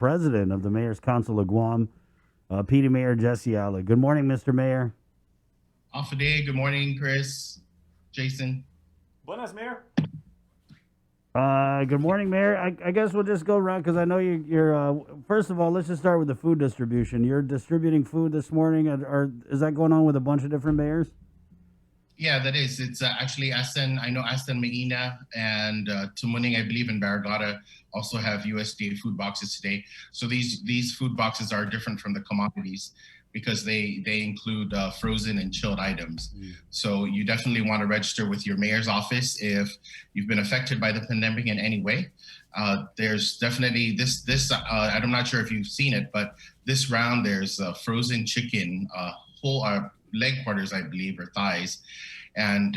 president of the Mayor's Council of Guam, PD Mayor Jesse Alig. Good morning, Mr. Mayor. Off a day. Good morning, Chris, Jason. Buenas, Mayor. Good morning, Mayor. I guess we'll just go around because I know you're. First of all, let's just start with the food distribution. You're distributing food this morning, or is that going on with a bunch of different mayors? Yeah, that is. It's actually Aston. I know Aston Maina and Tumuning, I believe, in Barragata also have USDA food boxes today. So these food boxes are different from the commodities because they include frozen and chilled items. So you definitely want to register with your mayor's office if you've been affected by the pandemic in any way. There's definitely this. I'm not sure if you've seen it, but this round there's frozen chicken, whole leg quarters, I believe, or thighs, and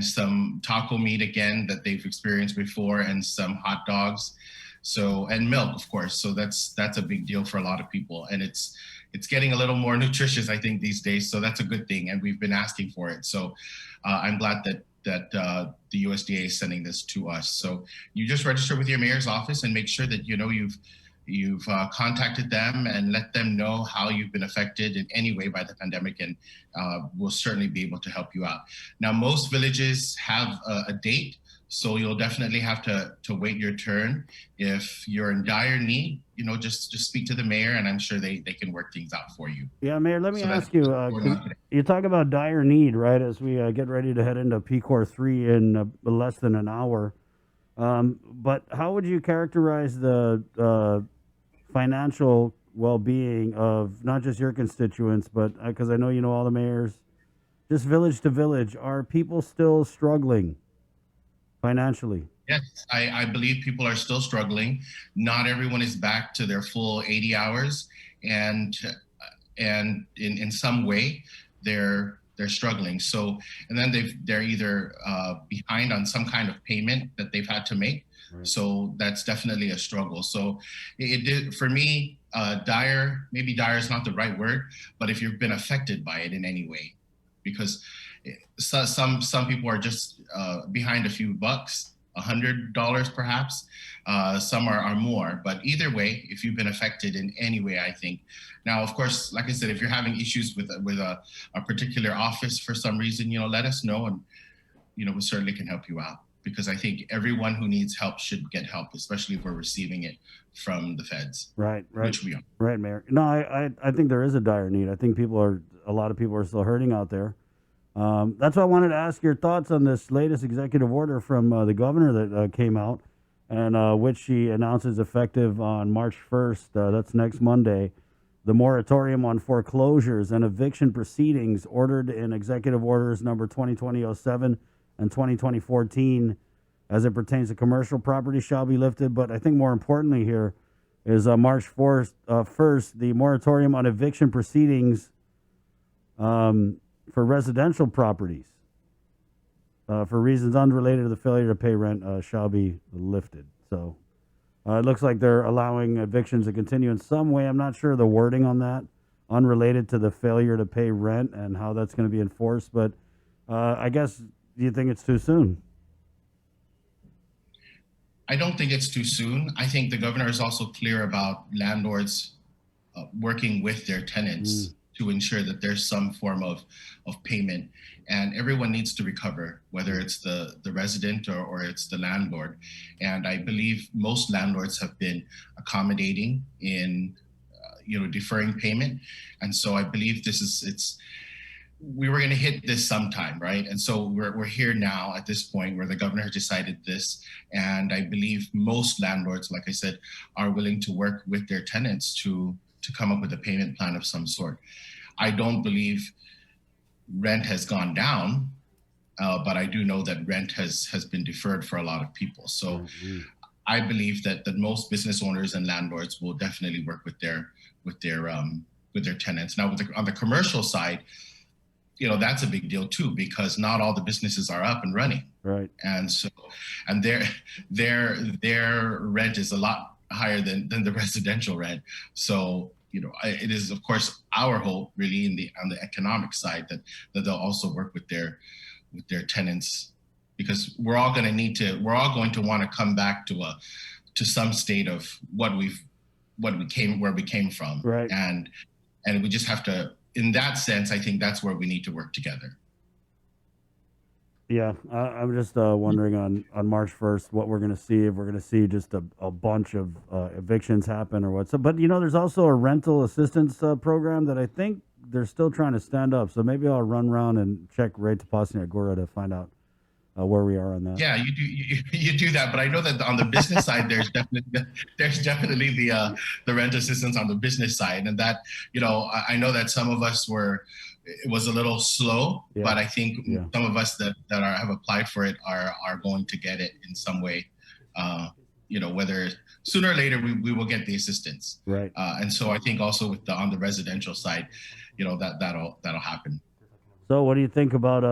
some taco meat again that they've experienced before, and some hot dogs. So, and milk, of course. So that's a big deal for a lot of people, and it's getting a little more nutritious, I think, these days. So that's a good thing, and we've been asking for it. So I'm glad that the USDA is sending this to us. So you just register with your mayor's office and make sure that you've contacted them and let them know how you've been affected in any way by the pandemic, and we'll certainly be able to help you out. Now, most villages have a date, so you'll definitely have to wait your turn. If you're in dire need, just speak to the mayor, and I'm sure they can work things out for you. Yeah, Mayor, let me ask you, 'cause you talk about dire need, right, as we get ready to head into PCOR 3 in less than an hour. But how would you characterize the financial well-being of not just your constituents, but because I know you know all the mayors, just village to village, are people still struggling financially? Yes, I believe people are still struggling. Not everyone is back to their full 80 hours, and in some way they're struggling. So, and then they're either behind on some kind of payment that they've had to make. Right. So that's definitely a struggle. So it did for me. Maybe dire is not the right word, but if you've been affected by it in any way, because some people are just behind a few bucks, $100 perhaps. Some are more, but either way, if you've been affected in any way, I think. Now, of course, like I said, if you're having issues with a particular office for some reason, let us know, and we certainly can help you out, because I think everyone who needs help should get help, especially if we're receiving it from the feds. Right. Which we are. Right, Mayor. No, I think there is a dire need. I think a lot of people are still hurting out there. That's why I wanted to ask your thoughts on this latest executive order from the governor that came out, and which she announces effective on March 1st. That's next Monday. The moratorium on foreclosures and eviction proceedings ordered in executive orders number 2020-07 and 2020-14 as it pertains to commercial property shall be lifted. But I think more importantly here is March 1st, the moratorium on eviction proceedings for residential properties for reasons unrelated to the failure to pay rent shall be lifted. So it looks like they're allowing evictions to continue in some way. I'm not sure the wording on that, unrelated to the failure to pay rent and how that's going to be enforced. But I guess, do you think it's too soon? I don't think it's too soon. I think the governor is also clear about landlords working with their tenants to ensure that there's some form of payment, and everyone needs to recover, whether it's the resident or it's the landlord. And I believe most landlords have been accommodating in deferring payment, and so I believe we were going to hit this sometime, right? And so we're here now at this point where the governor has decided this, and I believe most landlords, like I said, are willing to work with their tenants to come up with a payment plan of some sort. I don't believe rent has gone down, but I do know that rent has been deferred for a lot of people. So I believe that most business owners and landlords will definitely work with their tenants. Now, on the commercial side, that's a big deal too, because not all the businesses are up and running. Right. And so, and their rent is a lot higher than the residential rent. So, it is of course our hope, really, on the economic side, that they'll also work with their tenants, because we're all going to want to come back to some state of what we've where we came from, Right. and we just have to. In that sense, I think that's where we need to work together. Yeah, I'm just wondering on March 1st what we're going to see. If we're going to see just a bunch of evictions happen or what. So, but there's also a rental assistance program that I think they're still trying to stand up. So maybe I'll run around and check Ray Tapassi Agora to find out where we are on that. Yeah, you do that, but I know that on the business side, there's definitely the rent assistance on the business side, and that I know that some of us it was a little slow, Yeah. but I think Yeah. some of us that have applied for it are going to get it in some way. Whether sooner or later we will get the assistance, Right. and so I think also with on the residential side, that'll happen. So what do you think about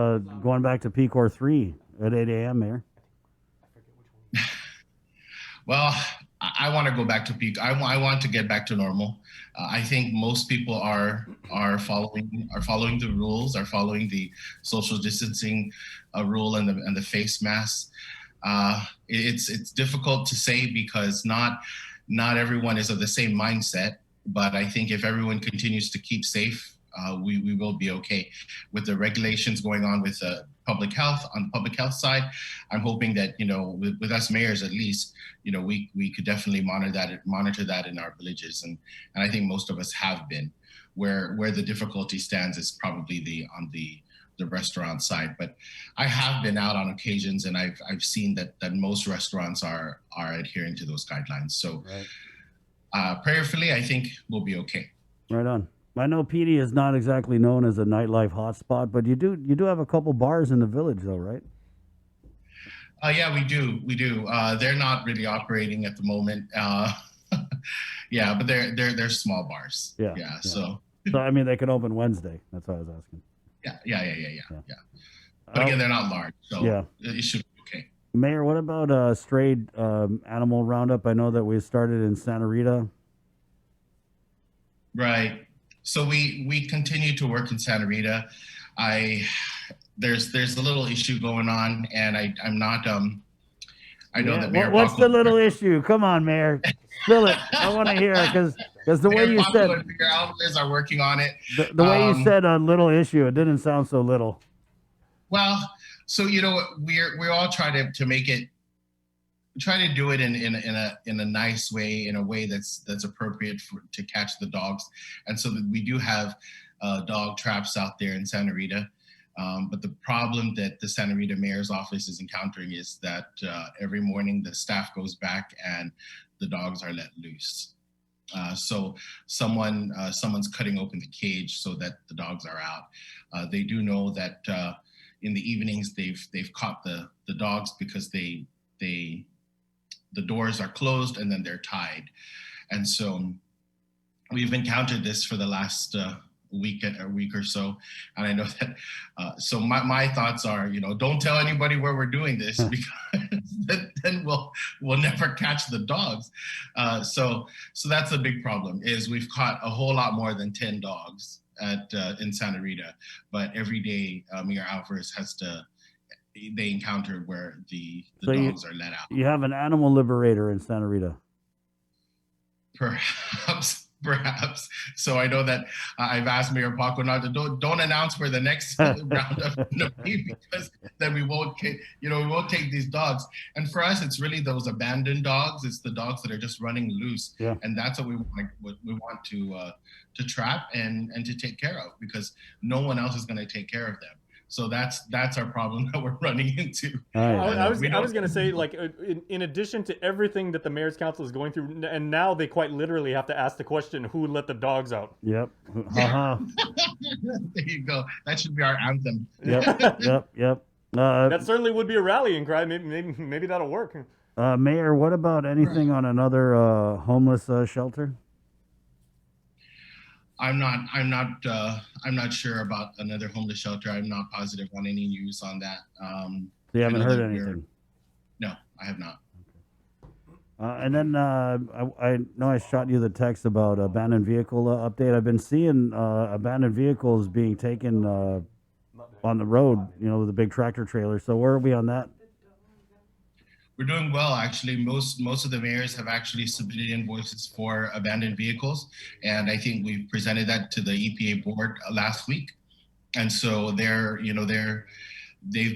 going back to PCOR 3 at 8 a.m. Mayor? Well, I want to go back to peak. I want to get back to normal. I think most people are following the rules, are following the social distancing rule and the face mask. It's difficult to say because not everyone is of the same mindset. But I think if everyone continues to keep safe, we will be okay. With the regulations going on with public health, on the public health side, I'm hoping that with us mayors at least, we could definitely monitor that in our villages, and I think most of us have been. Where the difficulty stands is probably on the restaurant side, but I have been out on occasions, and I've seen that most restaurants are adhering to those guidelines. So, right. Prayerfully, I think we'll be okay. Right on. I know PD is not exactly known as a nightlife hotspot, but you do have a couple bars in the village, though, right? Yeah, we do. They're not really operating at the moment. Yeah, but they're small bars. Yeah. So I mean, they can open Wednesday. That's what I was asking. Yeah. But again, they're not large, so it should be okay. Mayor, what about strayed animal roundup? I know that we started in Santa Rita. Right. So we continue to work in Santa Rita. There's a little issue going on, and I'm not. I know that Mayor. What's the little issue? Come on, Mayor, spill it. I want to hear it because the way you said. Mayor Alvarez are working on it. The way you said a little issue, it didn't sound so little. Well, so we all try to make it. Try to do it in a nice way, in a way that's appropriate to catch the dogs, and so that we do have dog traps out there in Santa Rita. But the problem that the Santa Rita Mayor's office is encountering is that every morning the staff goes back and the dogs are let loose. So someone's cutting open the cage so that the dogs are out. They do know that in the evenings they've caught the dogs because the doors are closed and then they're tied. And so we've encountered this for the last week or so. And I know that, so my thoughts are, don't tell anybody where we're doing this because then we'll never catch the dogs. So that's a big problem is we've caught a whole lot more than 10 dogs in Santa Rita, but every day Mayor Alvarez they encountered where the dogs are let out. You have an animal liberator in Santa Rita. Perhaps. So I know that I've asked Mayor Paco not to don't announce where the next roundup is going to be because then we won't take these dogs. And for us, it's really those abandoned dogs. It's the dogs that are just running loose, and that's what we want to trap and to take care of because no one else is going to take care of them. So that's our problem that we're running into. I was going to say, like, in addition to everything that the mayor's council is going through, and now they quite literally have to ask the question, who let the dogs out? Yep. There you go. That should be our anthem. Yep. That certainly would be a rallying cry. Maybe that'll work. Mayor, what about anything on another homeless shelter? I'm not sure about another homeless shelter. I'm not positive on any news on that. You haven't heard anything? No, I have not. Okay. And then I know I shot you the text about abandoned vehicle update. I've been seeing abandoned vehicles being taken on the road, with the big tractor trailer. So where are we on that? We're doing well, actually. Most of the mayors have actually submitted invoices for abandoned vehicles, and I think we presented that to the EPA board last week. And so they've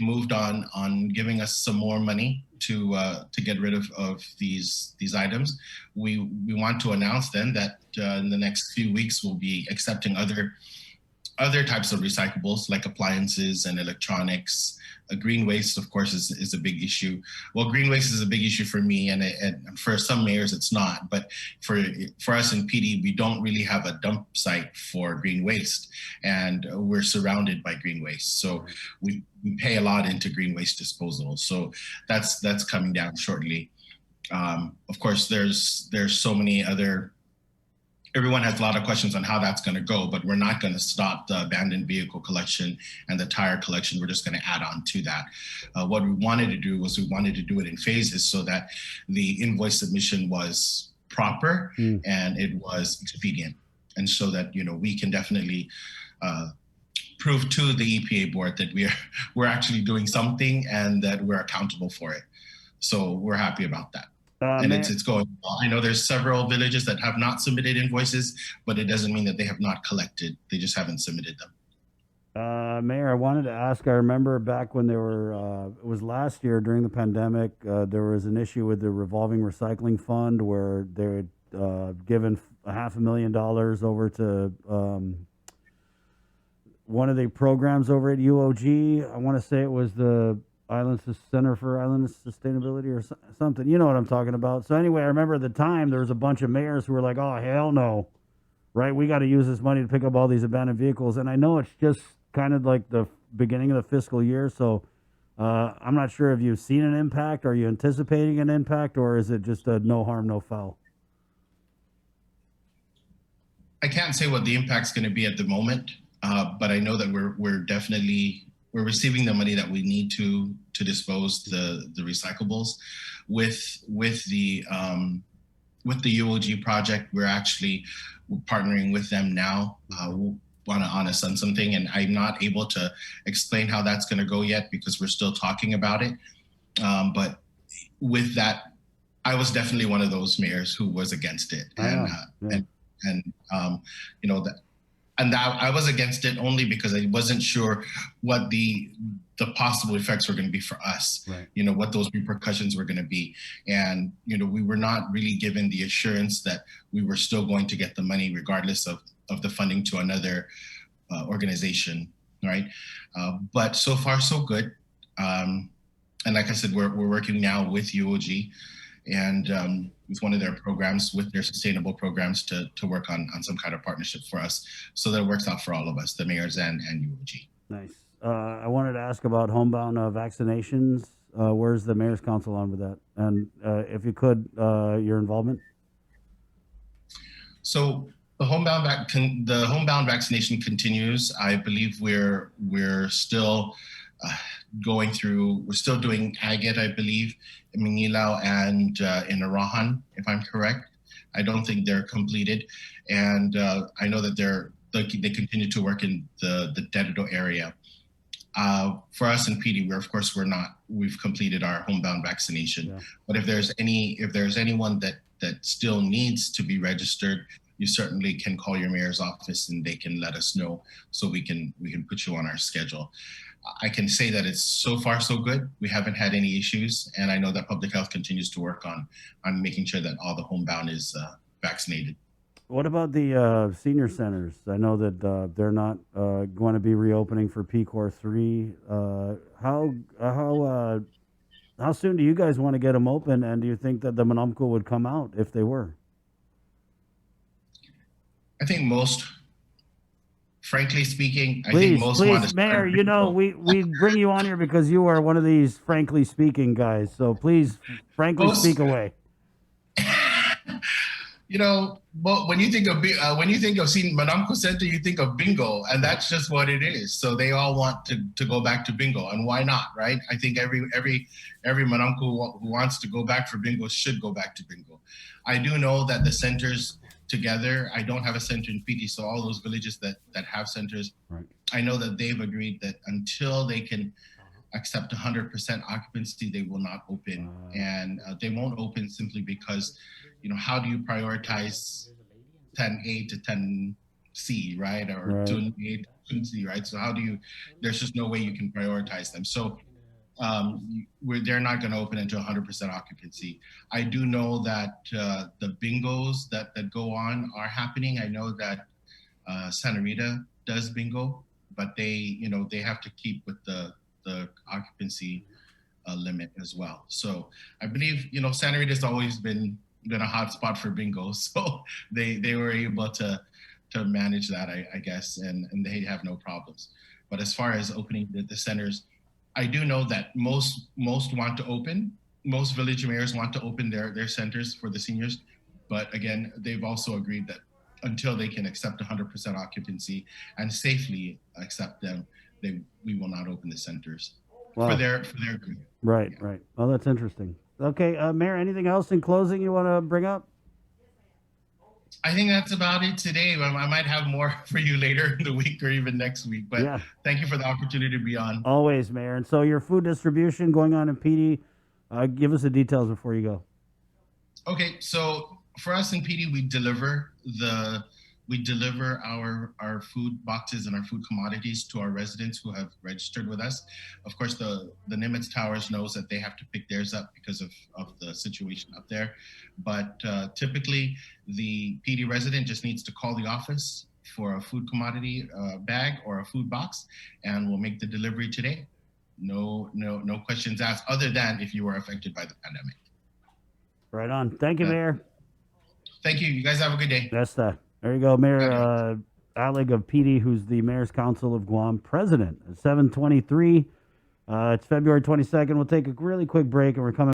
moved on giving us some more money to get rid of these items. We want to announce then that in the next few weeks we'll be accepting other types of recyclables like appliances and electronics. Green waste, of course, is a big issue. Well, green waste is a big issue for me, and for some mayors it's not. But for us in PD, we don't really have a dump site for green waste, and we're surrounded by green waste. So we pay a lot into green waste disposal. So that's coming down shortly. Of course, there's so many other. Everyone has a lot of questions on how that's going to go, but we're not going to stop the abandoned vehicle collection and the tire collection. We're just going to add on to that. What we wanted to do was we wanted to do it in phases so that the invoice submission was proper and it was expedient. And so that, we can definitely prove to the EPA board that we're actually doing something and that we're accountable for it. So we're happy about that. And it's going well. I know there's several villages that have not submitted invoices, but it doesn't mean that they have not collected. They just haven't submitted them. Mayor, I wanted to ask, I remember back when it was last year during the pandemic, there was an issue with the revolving recycling fund where they had given $500,000 over to one of the programs over at UOG. I want to say it was the Center for Island Sustainability or something. You know what I'm talking about. So anyway, I remember at the time there was a bunch of mayors who were like, oh, hell no, right? We got to use this money to pick up all these abandoned vehicles. And I know it's just kind of like the beginning of the fiscal year. So I'm not sure if you've seen an impact. Are you anticipating an impact, or is it just a no harm, no foul? I can't say what the impact's going to be at the moment, but I know that we're receiving the money that we need to dispose the recyclables. With the UOG project, we're actually partnering with them now on something, and I'm not able to explain how that's going to go yet because we're still talking about it. But with that, I was definitely one of those mayors who was against it, and that I was against it only because I wasn't sure what the possible effects were going to be for us, right. What those repercussions were going to be. And, we were not really given the assurance that we were still going to get the money regardless of the funding to another organization, right? But so far, so good. And like I said, we're working now with UOG and with one of their programs, with their sustainable programs to work on some kind of partnership for us so that it works out for all of us, the mayors and UOG. Nice. I wanted to ask about homebound vaccinations. Where's the Mayor's Council on with that? And if you could, your involvement? So the homebound vaccination continues. I believe we're still we're still doing Agate, I believe, in Manilao and in Arahan, if I'm correct. I don't think they're completed. And I know that they continue to work in the Dededo area. For us in PD, we've completed our homebound vaccination. Yeah. But if there's anyone that still needs to be registered, you certainly can call your mayor's office and they can let us know so we can put you on our schedule. I can say that it's so far so good. We haven't had any issues, and I know that public health continues to work on making sure that all the homebound is vaccinated. What about the senior centers? I know that they're not going to be reopening for PCOR 3. How soon do you guys want to get them open, and do you think that the Manamco would come out if they were? I think frankly speaking, I think most want to. Mayor, we bring you on here because you are one of these frankly speaking guys. So please, frankly speak away. When you think of Manamco Center, you think of bingo, and that's just what it is. So they all want to go back to bingo, and why not, right? I think every Manamco who wants to go back for bingo should go back to bingo. I do know that the centers together, I don't have a center in PD, so all those villages that have centers, right. I know that they've agreed that until they can accept 100% occupancy, they will not open. And they won't open simply because, how do you prioritize 10A to 10C, right? Or Right. 2A to 2C, right? So there's just no way you can prioritize them. So they're not going to open into 100% occupancy. I do know that the bingos that go on are happening. I know that Santa Rita does bingo, but they have to keep with the occupancy limit as well. So I believe Santa Rita's always been a hot spot for bingo, so they were able to manage that, I guess, and they have no problems. But as far as opening the centers, I do know that most want to open. Most village mayors want to open their centers for the seniors, but again, they've also agreed that until they can accept 100% occupancy and safely accept them, we will not open the centers for their group. Right, right. Oh, that's interesting. Okay, Mayor, anything else in closing you want to bring up? I think that's about it today. I might have more for you later in the week or even next week, but thank you for the opportunity to be on. Always, Mayor. And so your food distribution going on in PD, give us the details before you go. Okay, so for us in PD, we deliver our food boxes and our food commodities to our residents who have registered with us. Of course, the Nimitz Towers knows that they have to pick theirs up because of the situation up there. But typically, the PD resident just needs to call the office for a food commodity bag or a food box, and we'll make the delivery today. No questions asked, other than if you were affected by the pandemic. Right on. Thank you, Mayor. Thank you. You guys have a good day. Yes, there you go, Mayor Alig of PD, who's the Mayor's Council of Guam president. At 7:23, it's February 22nd. We'll take a really quick break, and we're coming